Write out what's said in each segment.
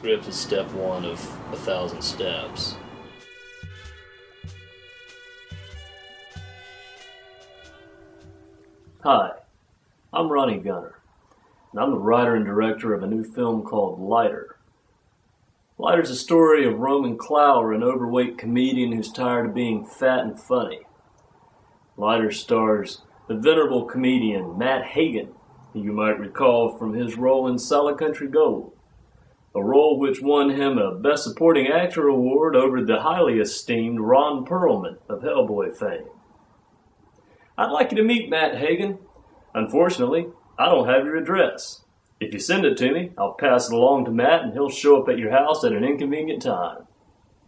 script is step one of 1,000 steps. Hi, I'm Ronnie Gunter, and I'm the writer and director of a new film called Lighter. Lighter's a story of Roman Clower, an overweight comedian who's tired of being fat and funny. Lighter stars the venerable comedian Matt Hagen, who you might recall from his role in Solid Country Gold, a role which won him a Best Supporting Actor award over the highly esteemed Ron Perlman of Hellboy fame. I'd like you to meet Matt Hagen. Unfortunately, I don't have your address. If you send it to me, I'll pass it along to Matt and he'll show up at your house at an inconvenient time.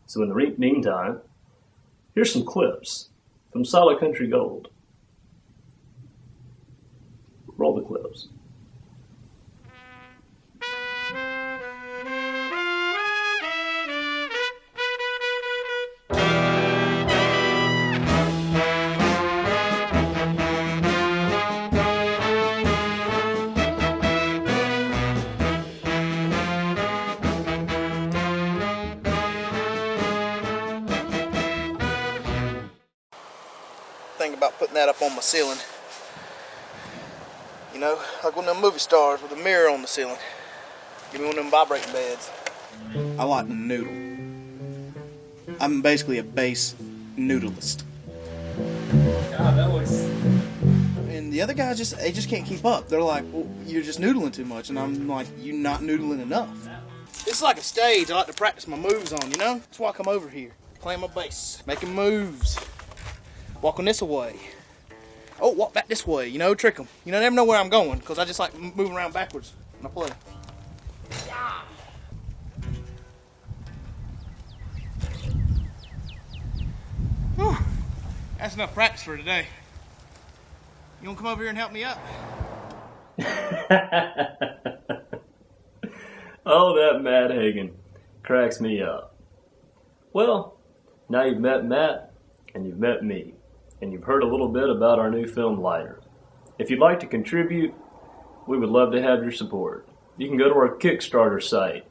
So in the meantime, here's some clips from Solid Country Gold. Roll the clips. Think about putting that up on my ceiling. You know, like one of them movie stars with a mirror on the ceiling. Give me one of them vibrating beds. I like to noodle. I'm basically a bass noodleist. God, that looks... And the other guys just can't keep up. They're like, well, you're just noodling too much. And I'm like, you're not noodling enough. It's like a stage I like to practice my moves on, you know? That's why I come over here. Playing my bass, making moves. Walking this way. Oh, walk back this way, you know, trick them. You know, never know where I'm going, because I just like moving around backwards when I play. Yeah. Whew. That's enough practice for today. You want to come over here and help me up? Oh, that Matt Hagen cracks me up. Well, now you've met Matt and you've met me, and you've heard a little bit about our new film, Lighter. If you'd like to contribute, we would love to have your support. You can go to our Kickstarter site.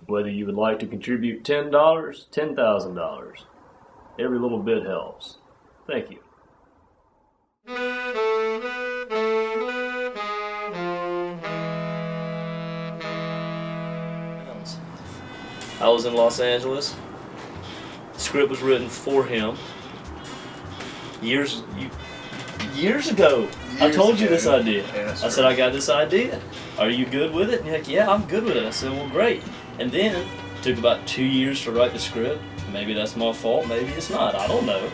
Whether you would like to contribute $10, $10,000, every little bit helps. Thank you. I was in Los Angeles. The script was written for him. Years ago, I told you this idea. Yeah, I said, I got this idea. Are you good with it? And you're like, yeah, I'm good with it. I said, well, great. And then it took about 2 years to write the script. Maybe that's my fault. Maybe it's not. I don't know.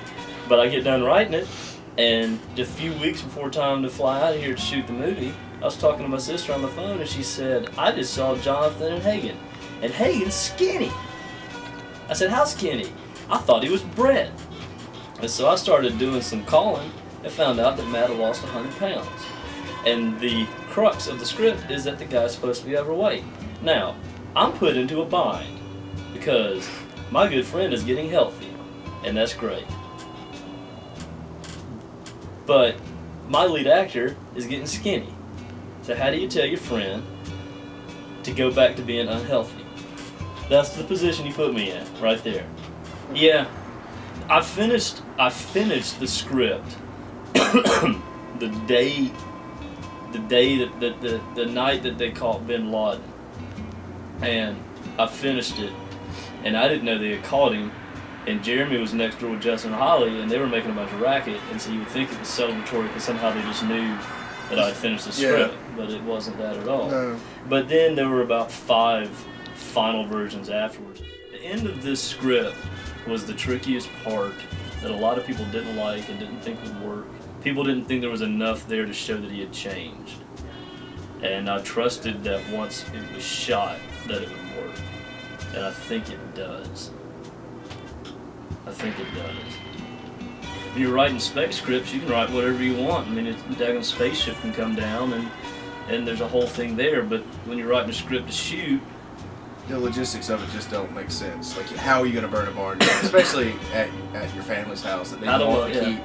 But I get done writing it, and a few weeks before time to fly out of here to shoot the movie, I was talking to my sister on the phone, and she said, I just saw Jonathan and Hagen. And Hagen's skinny. I said, how skinny? I thought he was bred. And so I started doing some calling and found out that Matt had lost 100 pounds. And the crux of the script is that the guy's supposed to be overweight. Now, I'm put into a bind because my good friend is getting healthy, and that's great. But my lead actor is getting skinny. So how do you tell your friend to go back to being unhealthy? That's the position you put me in, right there. Yeah, I finished the script the night that they caught Bin Laden, and I finished it, and I didn't know they had caught him, and Jeremy was next door with Justin and Holly, and they were making a bunch of racket, and so you would think it was celebratory because somehow they just knew that I had finished the script, but it wasn't that at all. No. But then there were about 5 final versions afterwards. The end of this script was the trickiest part that a lot of people didn't like and didn't think would work. People didn't think there was enough there to show that he had changed. And I trusted that once it was shot that it would work. And I think it does. I think it does. When you're writing spec scripts, you can write whatever you want. I mean, a daggone spaceship can come down and there's a whole thing there, but when you're writing a script to shoot, the logistics of it just don't make sense. Like, how are you going to burn a barn down? Especially at your family's house that they want to keep.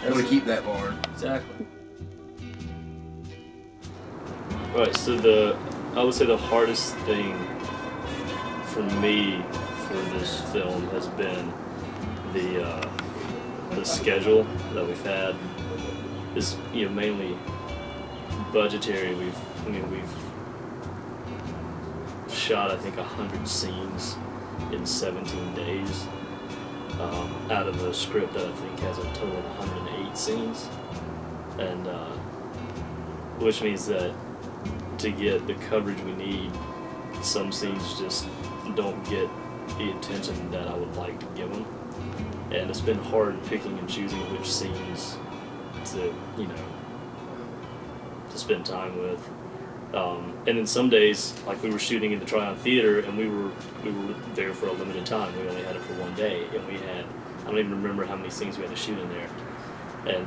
They want to keep that barn. Exactly. Right, so I would say the hardest thing for me for this film has been the schedule that we've had is mainly budgetary. We've shot I think 100 scenes in 17 days out of a script that I think has a total of 108 scenes, and which means that to get the coverage we need, some scenes just don't get the attention that I would like to give them, and it's been hard picking and choosing which scenes to spend time with. And then some days, like we were shooting in the Tryon Theater, and we were there for a limited time. We only had it for one day, and I don't even remember how many scenes we had to shoot in there, and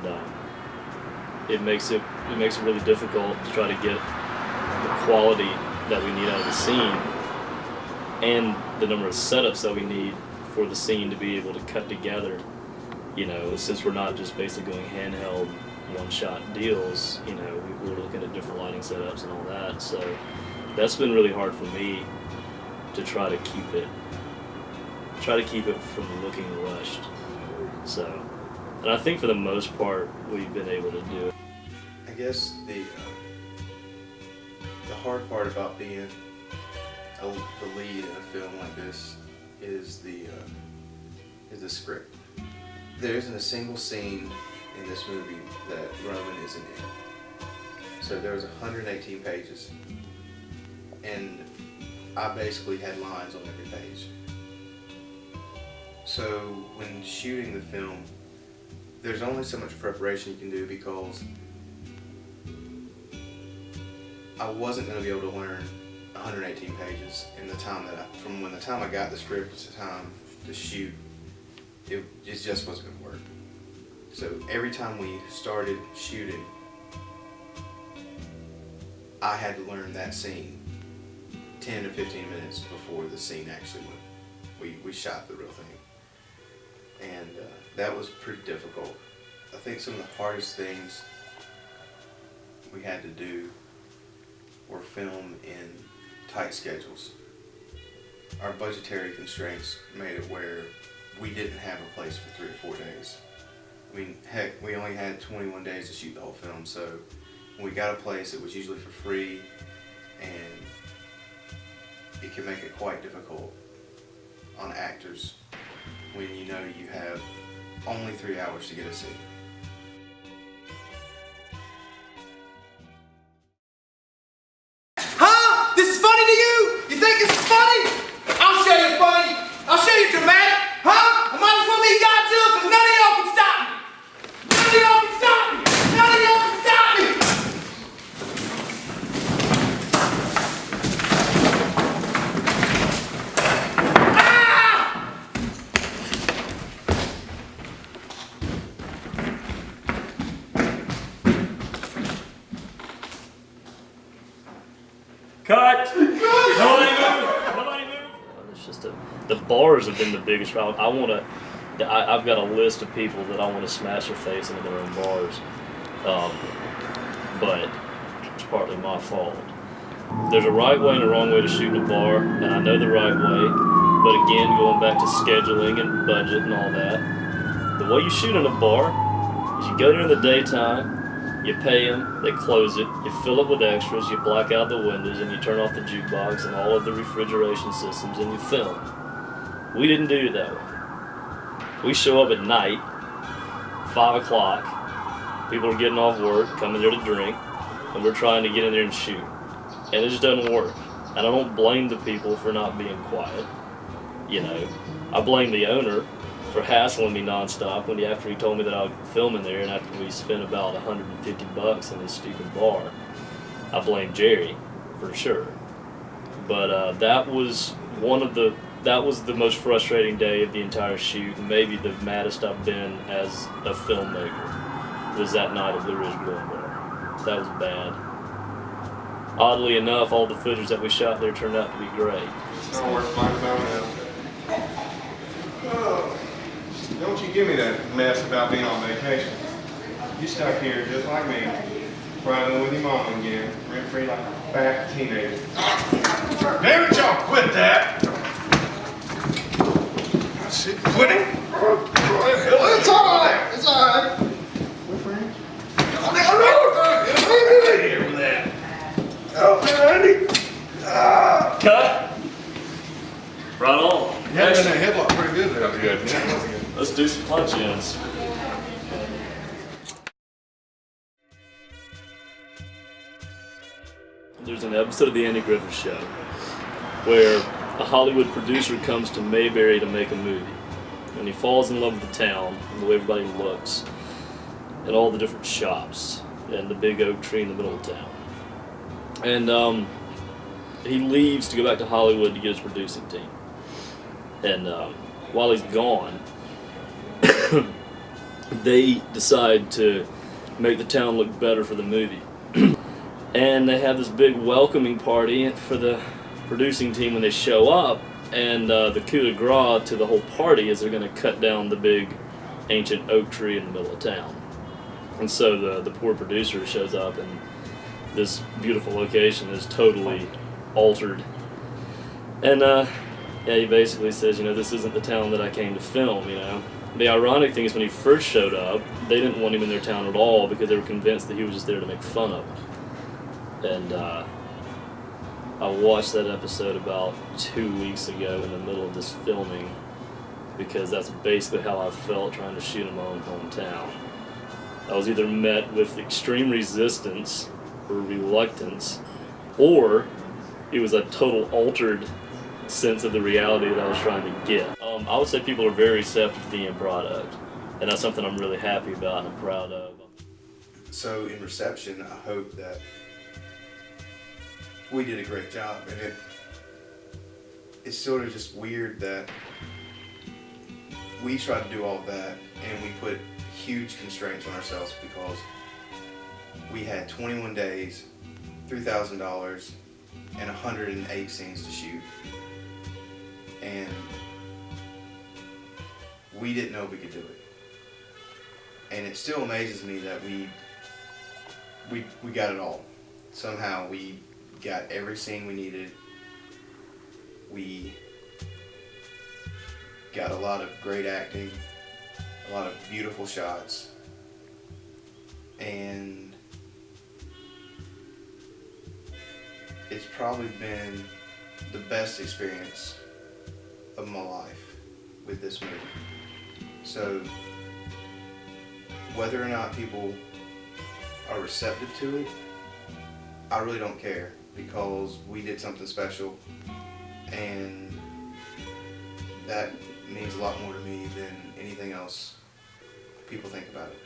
it makes it really difficult to try to get the quality that we need out of the scene and the number of setups that we need for the scene to be able to cut together. Since we're not just basically going handheld one-shot deals, we're looking at different lighting setups and all that. So that's been really hard for me to try to keep it from looking rushed. So, and I think for the most part we've been able to do it. I guess the hard part about being the lead in a film like this is the script. There isn't a single scene in this movie that Roman isn't in. So there was 118 pages, and I basically had lines on every page. So when shooting the film, there's only so much preparation you can do, because I wasn't going to be able to learn 118 pages in the time from when the time I got the script to the time to shoot. It just wasn't going to work. So every time we started shooting, I had to learn that scene 10 to 15 minutes before the scene actually went. We shot the real thing, and that was pretty difficult. I think some of the hardest things we had to do were film in tight schedules. Our budgetary constraints made it where we didn't have a place for 3 or 4 days. I mean, heck, we only had 21 days to shoot the whole film, so when we got a place, it was usually for free, and it can make it quite difficult on actors when you have only 3 hours to get a scene. Huh? This is funny to you? You think this is funny? I'll show you funny. I'll show you dramatic. Huh? I might as well be Godzilla, because none of y'all can stop me. None of y'all can stop me. None of y'all can stop me. Cut! Nobody move! It's just the bars have been the biggest problem. I've got a list of people that I want to smash their face into their own bars, but it's partly my fault. There's a right way and a wrong way to shoot in a bar, and I know the right way, but again, going back to scheduling and budget and all that, the way you shoot in a bar is you go there in the daytime, you pay them, they close it, you fill it with extras, you black out the windows, and you turn off the jukebox and all of the refrigeration systems, and you film. We didn't do it that way. We show up at night, 5 o'clock, people are getting off work, coming there to drink, and we're trying to get in there and shoot. And it just doesn't work. And I don't blame the people for not being quiet. I blame the owner for hassling me nonstop after he told me that I would film in there, and after we spent about $150 in this stupid bar. I blame Jerry for sure. But that was the most frustrating day of the entire shoot, and maybe the maddest I've been as a filmmaker was that night at Blue Ridge Growing Bar. That was bad. Oddly enough, all the footage that we shot there turned out to be great. Don't work fine about it. Don't you give me that mess about being on vacation. You stuck here just like me, riding with your mom again, rent-free like a fat teenager. Damn it, y'all quit that! Shit, quit it. It's all right. It's all right. We're friends. Get here with that. Oh, Andy. Cut. Right on. You had that headlock pretty good there. That was good. Yeah, that was good. Let's do some punch-ins. There's an episode of The Andy Griffith Show where a Hollywood producer comes to Mayberry to make a movie. And he falls in love with the town, and the way everybody looks, and all the different shops, and the big oak tree in the middle of town. And he leaves to go back to Hollywood to get his producing team. And while he's gone, they decide to make the town look better for the movie. And they have this big welcoming party for the producing team when they show up, and the coup de grace to the whole party is they're going to cut down the big ancient oak tree in the middle of town. And so the poor producer shows up, and this beautiful location is totally altered. And yeah, he basically says, this isn't the town that I came to film, The ironic thing is when he first showed up, they didn't want him in their town at all because they were convinced that he was just there to make fun of them. And I watched that episode about 2 weeks ago in the middle of this filming because that's basically how I felt trying to shoot in my own hometown. I was either met with extreme resistance or reluctance, or it was a total altered sense of the reality that I was trying to get. I would say people are very receptive to the end product, and that's something I'm really happy about and I'm proud of. So in reception, I hope that we did a great job, and it's sort of just weird that we tried to do all of that and we put huge constraints on ourselves because we had 21 days, $3,000, and 108 scenes to shoot, and we didn't know if we could do it. And it still amazes me that we got it all. Somehow we got every scene we needed. We got a lot of great acting, a lot of beautiful shots, and it's probably been the best experience of my life with this movie. So whether or not people are receptive to it, I really don't care, because we did something special, and that means a lot more to me than anything else people think about it.